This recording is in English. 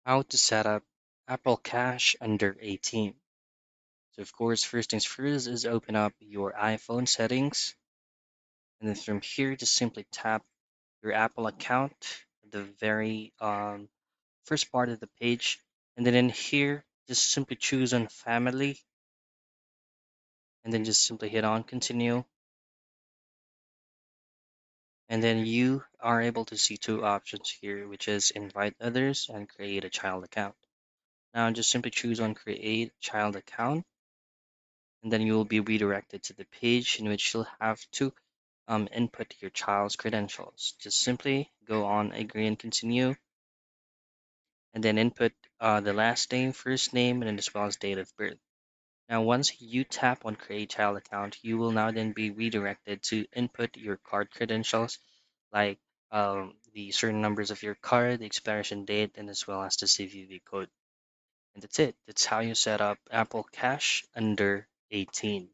How to set up Apple Cash under 18. So of course, first things first is open up your iPhone settings, and then from here, just simply tap your Apple account at the very first part of the page, and then in here, just simply choose on Family, and then just simply hit on Continue, and then you are able to see two options here, which is Invite Others and Create a Child Account. Now just simply choose on Create Child Account, and then you will be redirected to the page in which you'll have to input your child's credentials. Just simply go on Agree and Continue, and then input the last name, first name, and then as well as date of birth. Now, once you tap on Create Child Account, you will now then be redirected to input your card credentials, like the certain numbers of your card, the expiration date, and as well as the CVV code. And that's it. That's how you set up Apple Cash under 18.